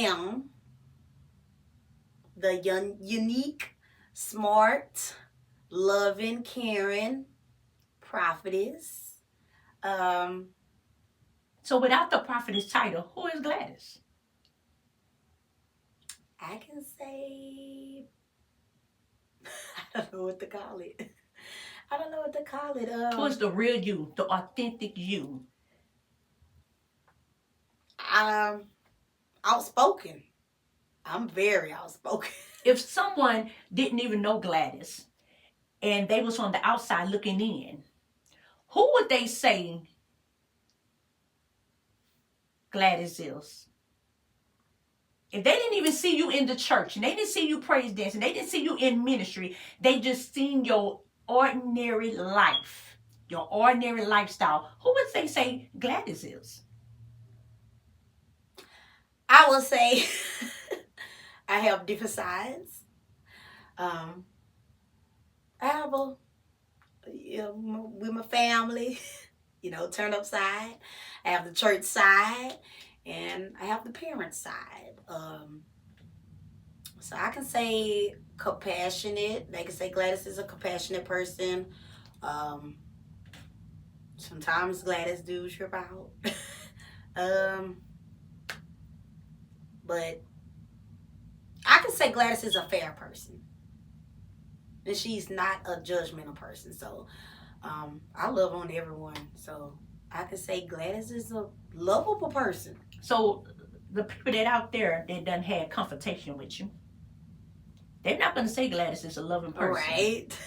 am the unique, smart, loving, caring prophetess. Um, So without the prophetess title, who is Gladys? I can say I don't know what to call it. I don't know what to call it. Who is the real you, the authentic you? I'm outspoken. I'm very outspoken. If someone didn't even know Gladys and they was on the outside looking in, who would they say Gladys is? If they didn't even see you in the church and they didn't see you praise dancing, they didn't see you in ministry, they just seen your ordinary life, your ordinary lifestyle, who would they say Gladys is? I will say I have different sides. Um, I have a with my family, turn up side. I have the church side, and I have the parent side. So I can say compassionate. They can say Gladys is a compassionate person. Um, Sometimes Gladys do trip out. um, but I can say Gladys is a fair person. And she's not a judgmental person. So I love on everyone. So I can say Gladys is a lovable person. So the people that out there that done had confrontation with you, they're not going to say Gladys is a loving person. Right.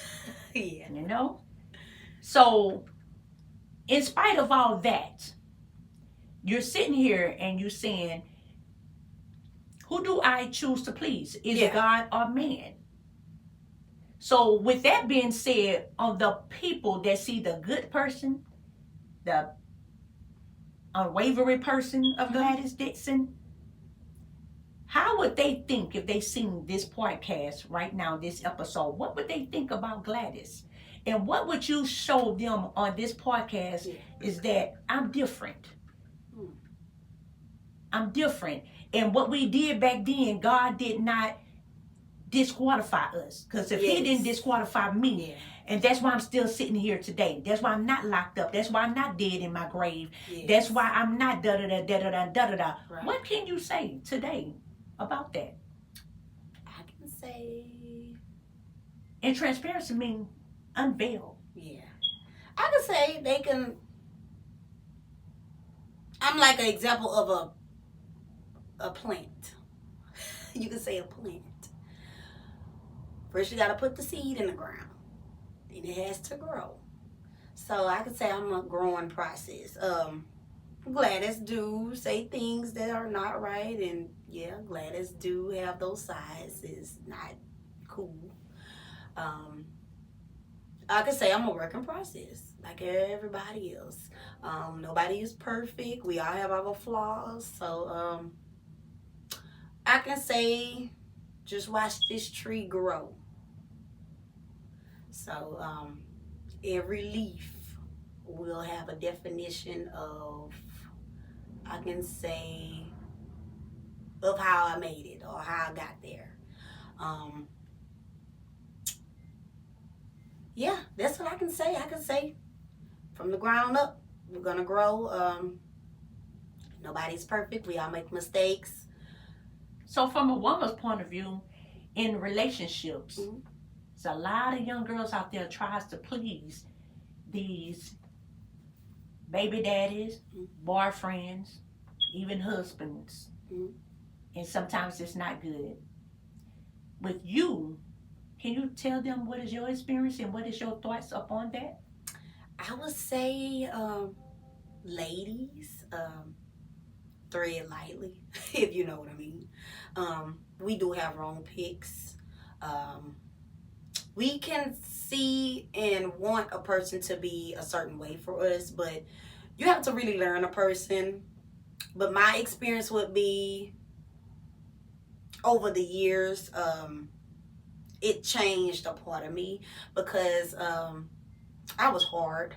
Yeah. You know? So in spite of all that, you're sitting here and you're saying, who do I choose to please? Is it God or man? So with that being said, on the people that see the good person, the unwavering person of Gladys Dixon, how would they think if they seen this podcast right now, this episode? What would they think about Gladys? And what would you show them on this podcast is that I'm different. I'm different. And what we did back then, God did not disqualify us. Because if he didn't disqualify me, and that's why I'm still sitting here today. That's why I'm not locked up. That's why I'm not dead in my grave. That's why I'm not da-da-da-da-da-da-da-da. Right. What can you say today about that? I can say... And transparency means unveil. Yeah. I can say they can... I'm like an example of a plant. You can say a plant. First, you got to put the seed in the ground. Then it has to grow. So I could say I'm a growing process. Gladys do say things that are not right. And yeah, Gladys do have those sides. It's not cool. I could say I'm a work in process. Like everybody else. Nobody is perfect. We all have our flaws. So I can say just watch this tree grow. So every leaf will have a definition of, I can say, of how I made it or how I got there. Yeah, that's what I can say. I can say from the ground up, we're going to grow. Nobody's perfect. We all make mistakes. So from a woman's point of view, in relationships, there's a lot of young girls out there tries to please these baby daddies, boyfriends, even husbands. And sometimes it's not good. With you, can you tell them what is your experience and what is your thoughts upon that? I would say, ladies, thread lightly, if you know what I mean. We do have wrong picks. We can see and want a person to be a certain way for us, but you have to really learn a person. But my experience would be, over the years, it changed a part of me because I was hard,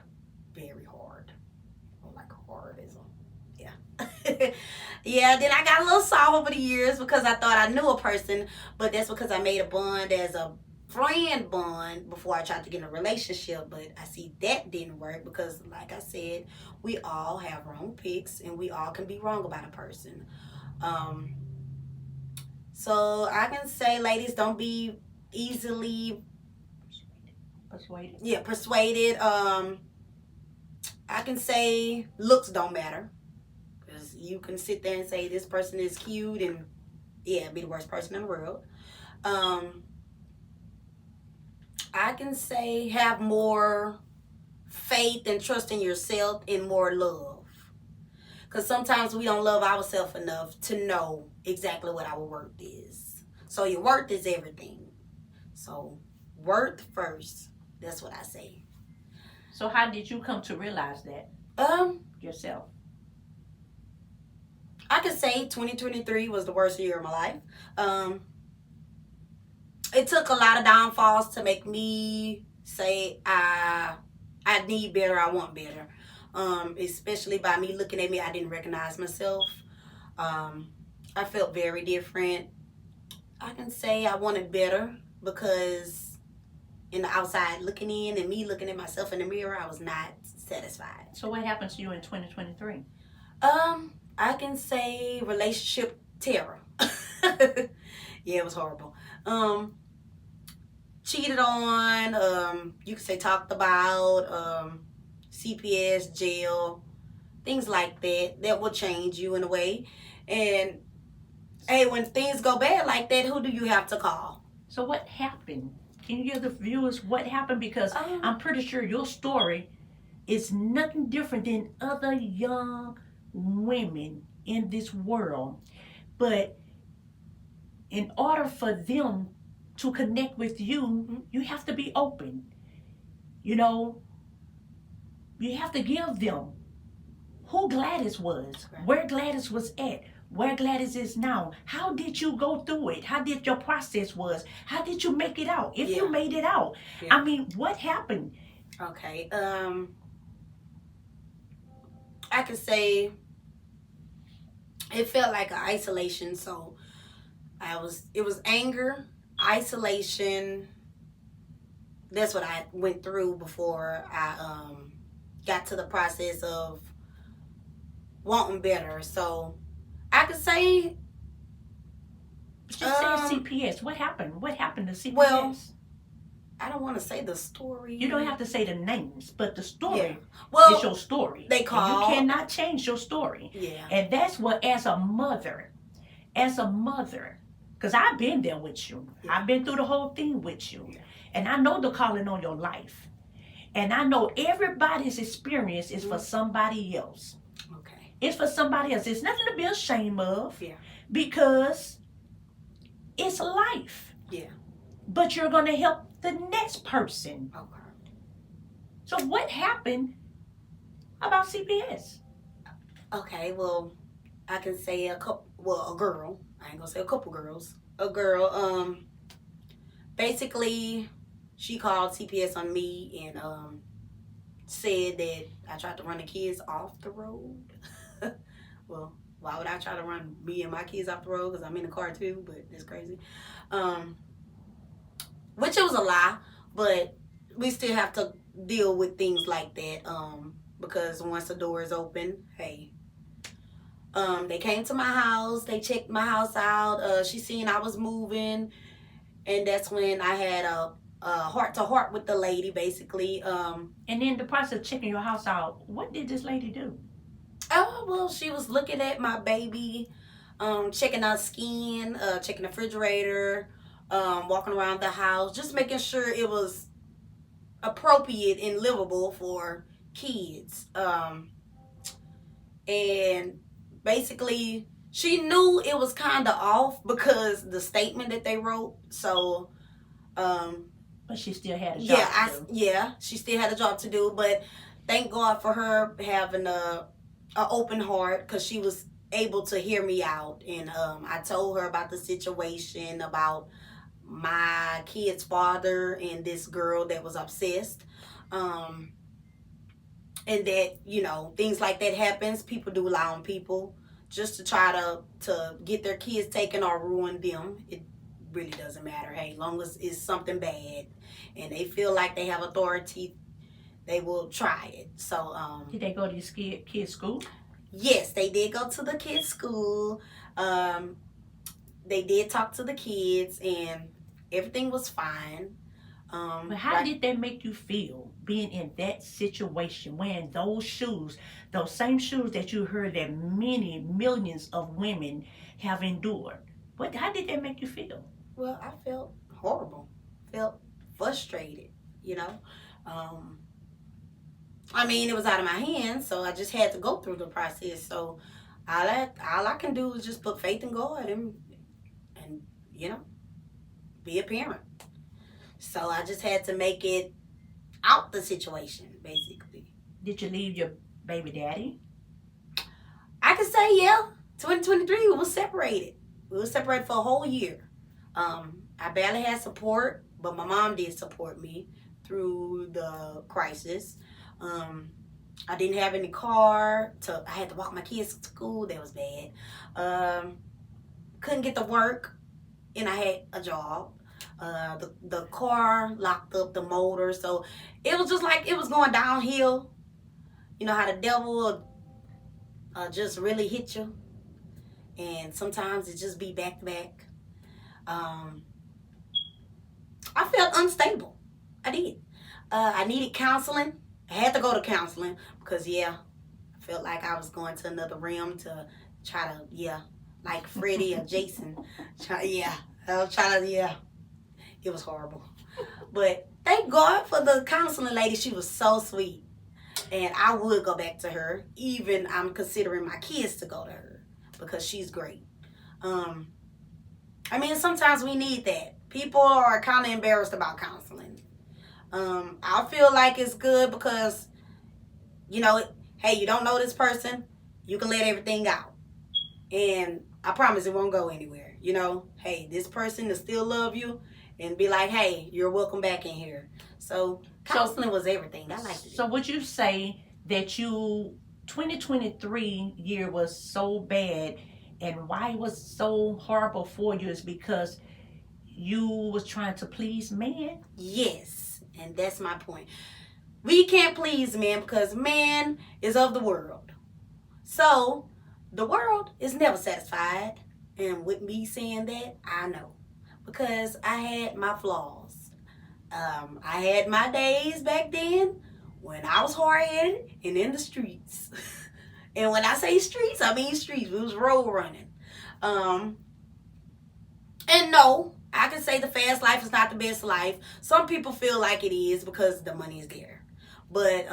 very hard. Like hard as a, yeah. Yeah, then I got a little soft over the years because I thought I knew a person, but that's because I made a bond as a friend bond before I tried to get in a relationship. But I see that didn't work because, like I said, we all have wrong picks and we all can be wrong about a person. Um, so I can say, ladies, don't be easily Persuaded. yeah persuaded. I can say looks don't matter because you can sit there and say this person is cute and yeah, be the worst person in the world. Um, I can say have more faith and trust in yourself and more love. Because sometimes we don't love ourselves enough to know exactly what our worth is. So your worth is everything. So worth first. That's what I say. So how did you come to realize that Um, yourself? I could say 2023 was the worst year of my life. Um, it took a lot of downfalls to make me say I need better, I want better. Especially by me looking at me, I didn't recognize myself. Um, I felt very different. I can say I wanted better because in the outside looking in and me looking at myself in the mirror, I was not satisfied. So what happened to you in 2023? I can say relationship terror. Yeah, it was horrible. Cheated on, you could say talked about, CPS, jail, things like that. That will change you in a way. And hey, when things go bad like that, who do you have to call? So what happened? Can you give the viewers what happened? Because I'm pretty sure your story is nothing different than other young women in this world. But in order for them to connect with you, you have to be open. You know, you have to give them who Gladys was, where Gladys was at, where Gladys is now. How did you go through it? How did your process was? How did you make it out? If you made it out. I mean, what happened? Okay. I could say it felt like an isolation. So it was anger, isolation. That's what I went through before I got to the process of wanting better. So I could say Just say CPS. What happened? What happened to CPS? Well, I don't want to say the story. You don't have to say the names, but the story is your story. They call. And you cannot change your story. Yeah. And that's what, as a mother, because I've been there with you. Yeah. I've been through the whole thing with you. Yeah. And I know the calling on your life. And I know everybody's experience is for somebody else. Okay. It's for somebody else. It's nothing to be ashamed of. Yeah. Because it's life. Yeah. But you're going to help the next person. Okay. So what happened about CPS? Okay, well, I can say a girl. I ain't gonna say a couple girls. A girl, basically, she called CPS on me and said that I tried to run the kids off the road. Well, why would I try to run me and my kids off the road? Because I'm in the car too, but it's crazy. Which it was a lie, but we still have to deal with things like that. Because once the door is open, hey. They came to my house. They checked my house out. She seen I was moving, and that's when I had a heart to heart with the lady, basically. And in the process of checking your house out, what did this lady do? Oh, well, she was looking at my baby, checking out skin, checking the refrigerator, walking around the house, just making sure it was appropriate and livable for kids. And basically, she knew it was kind of off because the statement that they wrote. So, but she still had a job to do. She still had a job to do. But thank God for her having a open heart because she was able to hear me out. And I told her about the situation, about my kid's father and this girl that was obsessed. And that, things like that happens. People do lie on people. just to try to get their kids taken or ruin them. It really doesn't matter. Hey, as long as it's something bad and they feel like they have authority, they will try it. So Did they go to these kids' school? yes, they did go to the kids' school. They did talk to the kids, and everything was fine. But how did that make you feel being in that situation, wearing those shoes, those same shoes that you heard that many millions of women have endured? How did that make you feel? Well, I felt horrible, felt frustrated, you know. I mean, it was out of my hands, so I just had to go through the process. So all I can do is just put faith in God and you know, be a parent. So I just had to make it out the situation, basically. Did you leave your baby daddy? I can say, yeah, 2023, we were separated. We were separated for a whole year. I barely had support, but my mom did support me through the crisis. I didn't have any car. I had to walk my kids to school. That was bad. Couldn't get to work, and I had a job. The car locked up the motor, so it was just like it was going downhill. You know how the devil will just really hit you, and sometimes it just be back to back. I felt unstable. I did. I needed counseling. I had to go to counseling because I felt like I was going to another realm to try to like Freddie or Jason. I was trying to It was horrible. But thank God for the counseling lady. She was so sweet. And I would go back to her. Even I'm considering my kids to go to her because she's great. I mean, sometimes we need that. People are kind of embarrassed about counseling. I feel like it's good because, hey, you don't know this person. You can let everything out. And I promise it won't go anywhere. Hey, this person will still love you and be like, hey, you're welcome back in here. So counseling was everything. I liked it. So would you say that 2023 year was so bad, and why it was so horrible for you is because you was trying to please man? Yes, and that's my point. We can't please man because man is of the world. So the world is never satisfied. And with me saying that, I know. Because I had my flaws. I had my days back then when I was hard-headed and in the streets. And when I say streets, I mean streets. We was road running. And no, I can say the fast life is not the best life. Some people feel like it is because the money is there. But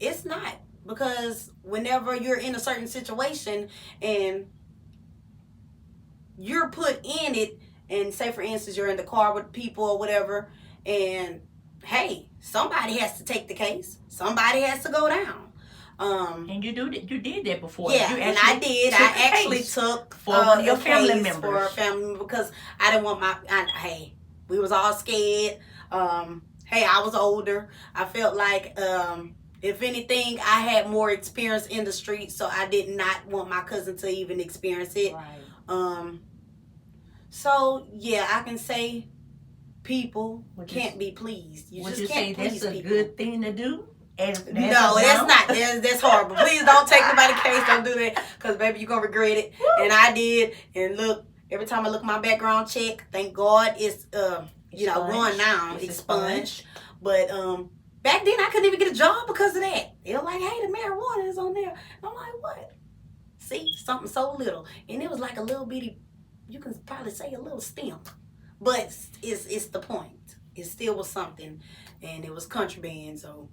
it's not. Because whenever you're in a certain situation and you're put in it, and say for instance you're in the car with people or whatever, and hey, somebody has to take the case. Somebody has to go down. And you did that before. Yeah, and I did. I actually took for one of your family members. For a family member because I didn't want hey, we was all scared. Hey, I was older. I felt like if anything, I had more experience in the streets, so I did not want my cousin to even experience it. Right. So I can say people can't be pleased. You would just you can't say please that's people. a good thing to do? No, that's not. That's horrible. Please don't take nobody's case. Don't do that, because baby, you're gonna regret it. Woo! And I did. And look, every time I look my background check, thank God it's going now. It's expunged. But back then I couldn't even get a job because of that. They were like, hey, the marijuana is on there. And I'm like, what? See, something so little, and it was like a little bitty. You can probably say a little stem, but it's the point. It still was something, and it was contraband. So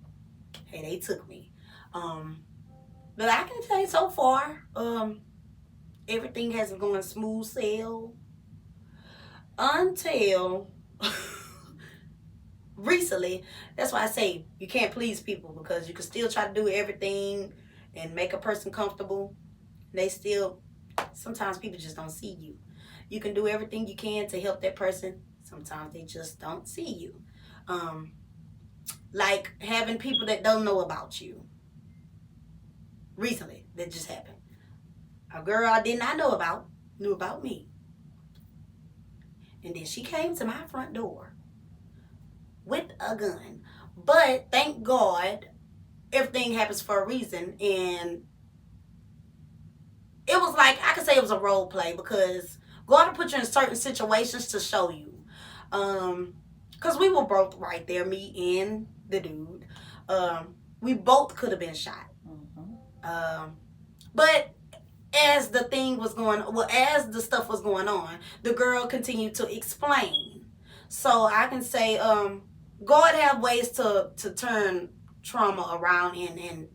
hey, they took me. But I can say so far, everything has been going smooth sail until recently. That's why I say you can't please people, because you can still try to do everything and make a person comfortable. Sometimes people just don't see you. You can do everything you can to help that person. Sometimes they just don't see you. Like having people that don't know about you. Recently, that just happened. A girl I did not know about knew about me. And then she came to my front door with a gun. But thank God, everything happens for a reason. And it was like, I could say it was a role play because God will put you in certain situations to show you. Because we were both right there, me and the dude. We both could have been shot. But as the thing was going, well, as the stuff was going on, the girl continued to explain. So I can say, God have ways to turn trauma around in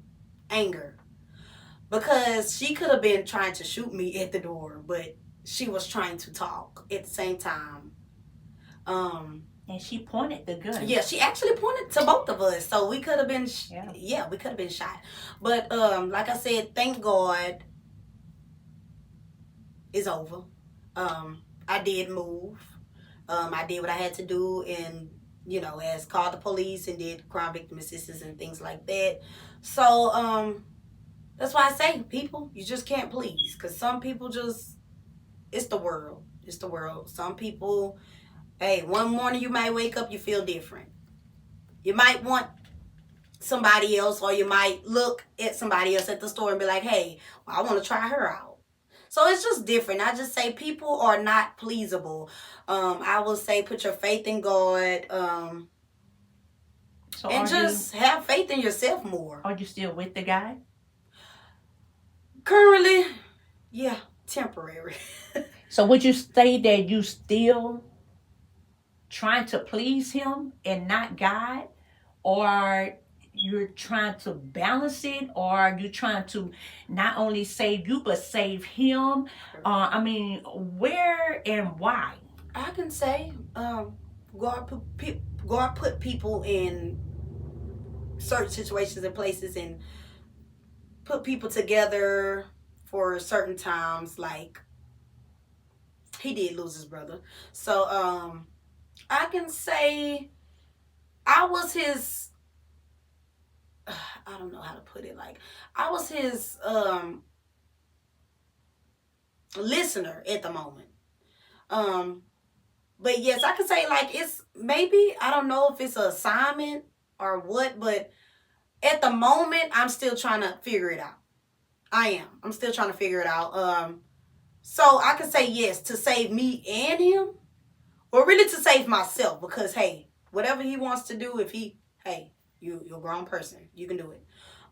anger, because she could have been trying to shoot me at the door, but she was trying to talk at the same time. And she pointed the gun. Yeah, she actually pointed to both of us, so we could have been, we could have been shot. But like I said, thank God, it's over. I did move. I did what I had to do, and as called the police and did crime victim assistance and things like that. So that's why I say, people, you just can't please, because some people just, it's the world. It's the world. Some people, hey, one morning you might wake up, you feel different. You might want somebody else, or you might look at somebody else at the store and be like, hey, well, I want to try her out. So it's just different. I just say people are not pleasable. I will say put your faith in God, and just have faith in yourself more. Are you still with the guy? Currently, yeah, temporary. So would you say that you still trying to please him and not God? Or you're trying to balance it? Or are you trying to not only save you, but save him? Where and why? I can say God put people in certain situations and places, and put people together for certain times. Like, he did lose his brother, so I can say I was his, I don't know how to put it, like, I was his listener at the moment. But yes, I can say, like, it's maybe, I don't know if it's an assignment or what, but at the moment, I'm still trying to figure it out. I'm still trying to figure it out. So I can say yes, to save me and him, or really to save myself, because, hey, whatever he wants to do, you're a grown person, you can do it.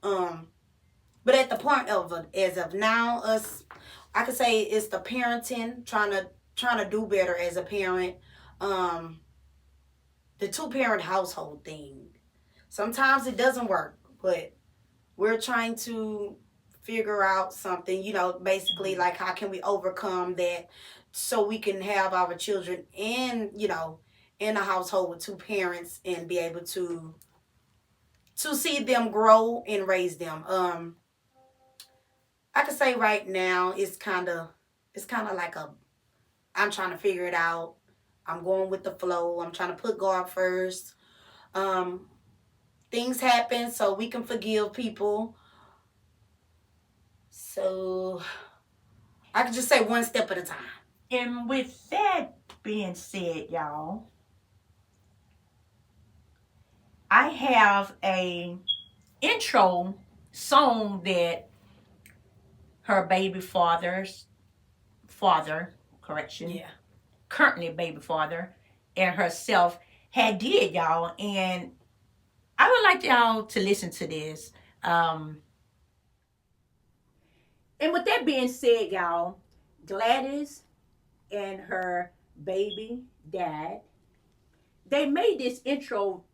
But at the point of, as of now, I could say it's the parenting, trying to do better as a parent. The 2-parent household thing. Sometimes it doesn't work, but we're trying to figure out something, basically, like, how can we overcome that so we can have our children in a household with 2 parents, and be able to see them grow and raise them. I could say right now it's kind of like I'm trying to figure it out. I'm going with the flow. I'm trying to put God first. Things happen so we can forgive people. So I could just say one step at a time. And with that being said, y'all, I have a intro song that her baby father's father, currently baby father, and herself had did, y'all. And I would like y'all to listen to this. And with that being said, y'all, Gladys and her baby dad, they made this intro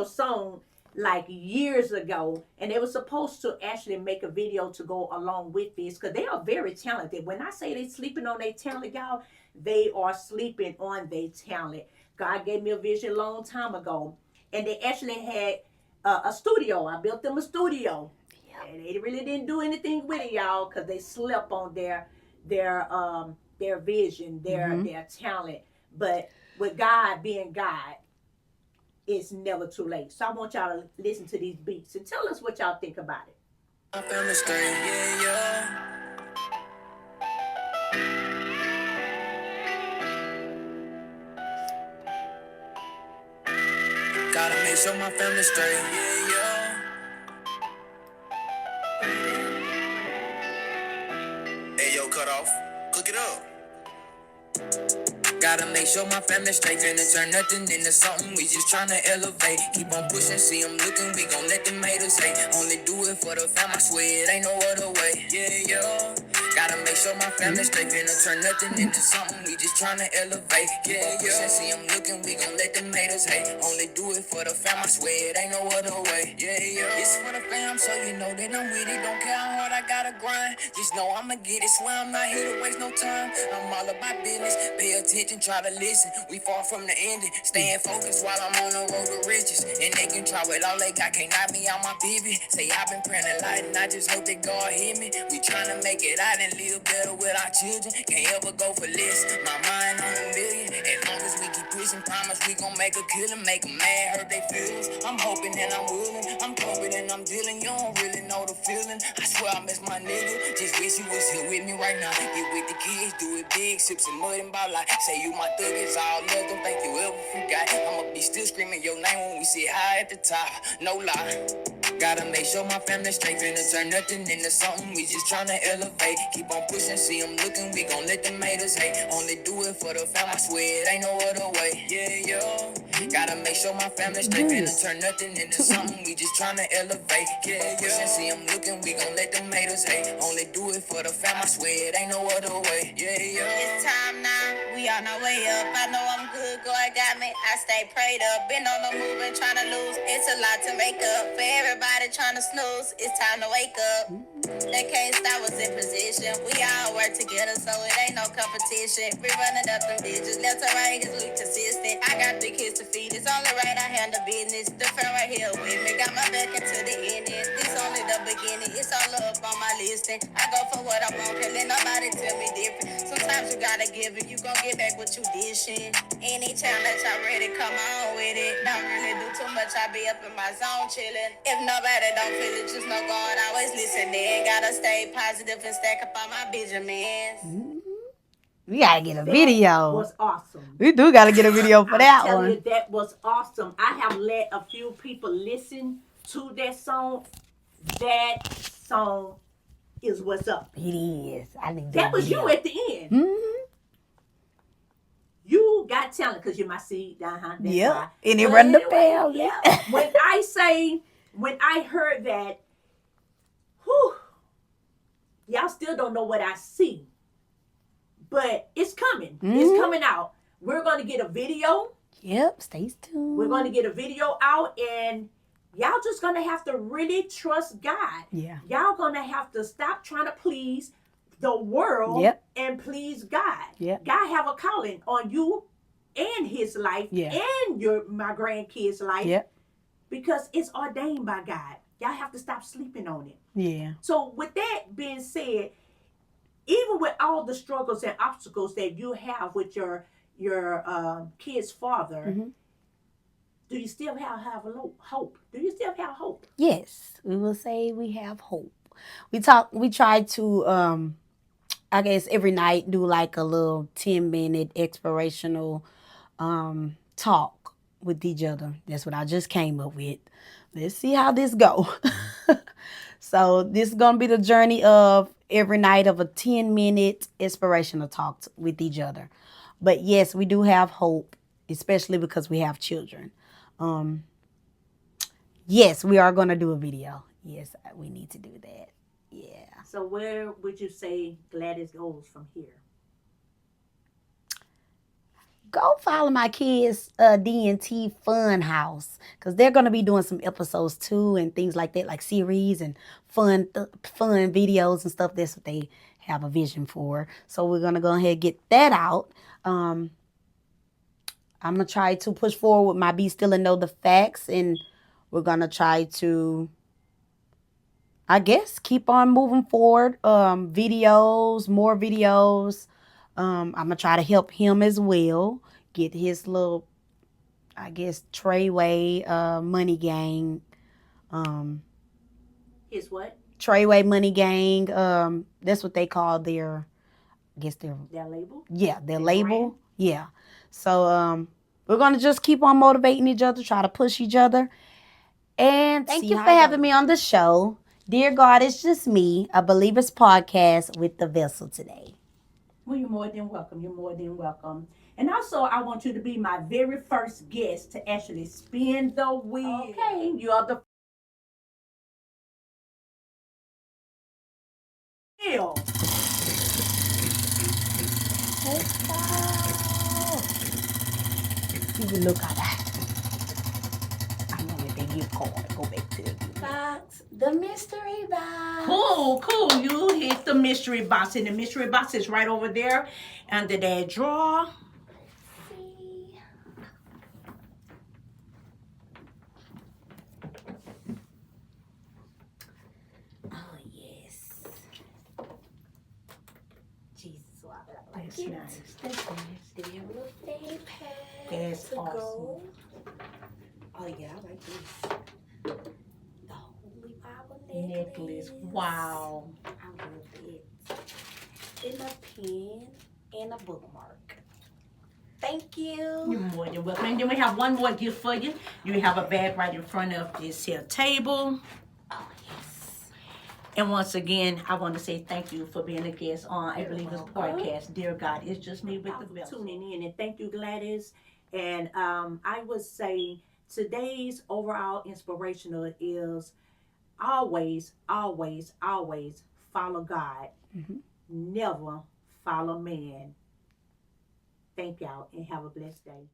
song like years ago, and they were supposed to actually make a video to go along with this, because they are very talented. When I say they sleeping on their talent, y'all, they are sleeping on their talent. God gave me a vision a long time ago, and they actually had a studio. I built them a studio. Yep. And they really didn't do anything with it, y'all, because they slept on their vision, their talent. But with God being God, it's never too late. So I want y'all to listen to these beats and tell us what y'all think about it. My family straight, yeah, yeah. Gotta make sure my family straight, yeah, yeah. Hey, yo, cut off. Cook it up. Gotta make sure my family straight. Finna turn nothing into something. We just tryna elevate. Keep on pushing, see them looking. We gon' let them haters hate. Only do it for the fam. I swear it ain't no other way. Yeah, yeah. Gotta make sure my family straight. Finna turn nothing into something. We just tryna elevate. Yeah, yeah. See them looking. We gon' let them haters hate. Only do it for the fam. I swear it ain't no other way. Yeah, yeah. It's for the fam, so you know that I'm with it. Don't care how hard I gotta grind. Just know I'ma get it. Swear I'm not here to waste no time. I'm all about business. Pay attention, try to listen. We far from the ending. Staying focused while I'm on the road to riches. And they can try with all they got. Can't knock me out my pivot. Say I've been praying a lot and I just hope that God hear me. We tryna make it out and live better with our children. Can't ever go for less. My mind on a million. As long as we keep pushing, promise we gon' make a killing. Make them mad, hurt they feelings. I'm hoping and I'm willing. I'm coping and I'm dealing. You don't really know the feeling. I swear I miss my nigga. Just wish you was here with me right now. Get with the kids, do it big, sip some mud and ball like. Say you my thug, it's all love. Don't think you ever forgot. I'ma be still screaming your name when we sit high at the top. No lie. Gotta make sure my family straight. Finna turn nothing into something. We just tryna elevate. Keep on pushing, see them looking. We gon' let them haters hate. Only do it for the fam. I swear it ain't no other way. Yeah, yeah. Gotta make sure my family straight. Finna turn nothing into something. We just tryna elevate. Keep on pushing, see them looking. We gon' let them haters hate. Only do it for the fam. I swear it ain't no other way. Yeah, yeah. It's time now, we on our way up. I know I'm good, God got me. I stay prayed up. Been on the move and tryna lose. It's a lot to make up. For everybody tryna snooze, it's time to wake up. They can't stop us in position. We all work together, so it ain't no competition. We running up them digits, left to right, cause we consistent. I got 3 kids to feed, it's only right I handle business. The friend right here with me, got my back into the ending. This only the beginning, it's all up on my listing. I go for what I want, can't let nobody tell me different. Sometimes you gotta give it, you gon' get back what you dishing. Anytime that y'all ready, come on with it. Don't really do too much, I be up in my zone chilling. If nobody don't feel it, just know God always listening. Gotta stay positive and stack up on my Benjamins. We gotta get a That video. was awesome. We do gotta get a video for that tell one. you, that was awesome. I have let a few people listen to that song. That song is what's up. It is. I think That was video. you at the end. Mm-hmm. You got talent because you're my seed. Yeah. And it run the family. Yeah. When I heard that, whew, y'all still don't know what I see. But it's coming. Mm-hmm. It's coming out. We're going to get a video. Yep. Stay tuned. We're going to get a video out, and y'all just going to have to really trust God. Yeah. Y'all going to have to stop trying to please the world. Yep. And please God. Yep. God have a calling on you and his life. Yeah. And my grandkids' life. Yep. Because it's ordained by God. Y'all have to stop sleeping on it. Yeah. So with that being said, even with all the struggles and obstacles that you have with your kid's father, mm-hmm. do you still have hope? Do you still have hope? Yes. We will say we have hope. We try to I guess every night do like a little 10-minute explorational talk with each other. That's what I just came up with. Let's see how this go. So this is going to be the journey of every night of a 10-minute inspirational talk with each other. But yes, we do have hope, especially because we have children. Yes, we are going to do a video. Yes, we need to do that. Yeah. So where would you say Gladys goes from here? Go follow my kids' D&T Fun House, because they're going to be doing some episodes too and things like that, like series and fun videos and stuff. That's what they have a vision for. So we're going to go ahead and get that out. I'm going to try to push forward with my Be Still and Know the Facts, and we're going to try to, I guess, keep on moving forward. Videos, more videos. I'm going to try to help him as well. Get his little, I guess, Treyway money gang. His what? Treyway Money Gang. That's what they call their, I guess their label. Yeah, their Their label. brand? Yeah. So we're gonna just keep on motivating each other, try to push each other. And thank you for having me on the show. Dear God, it's just me, a Believer's podcast with the vessel today. Well, you're more than welcome. You're more than welcome. And also, I want you to be my very first guest to actually spin the wheel. Okay, you are the wheel. You can look at that. I'm gonna take your card. Go back to the box. The mystery box. Cool. You hit the mystery box, and the mystery box is right over there under that drawer. See? Oh yes. Jesus, so I like That's it. nice. That's nice. Then we have a little fanny pack. That's to awesome. go. Oh yeah, I like this. The Holy Bible necklace. Wow. I love it. And a pen and a bookmark. Thank you. You're more than welcome. And then we have one more gift for you. You have a bag right in front of this here table. Oh yes. And once again, I want to say thank you for being a guest on A You're Believer's welcome. Podcast. Dear God, it's just me with the vessel. Tuning in, and thank you, Gladys. And I would say today's overall inspirational is always, always, always follow God. Mm-hmm. Never follow man. Thank y'all and have a blessed day.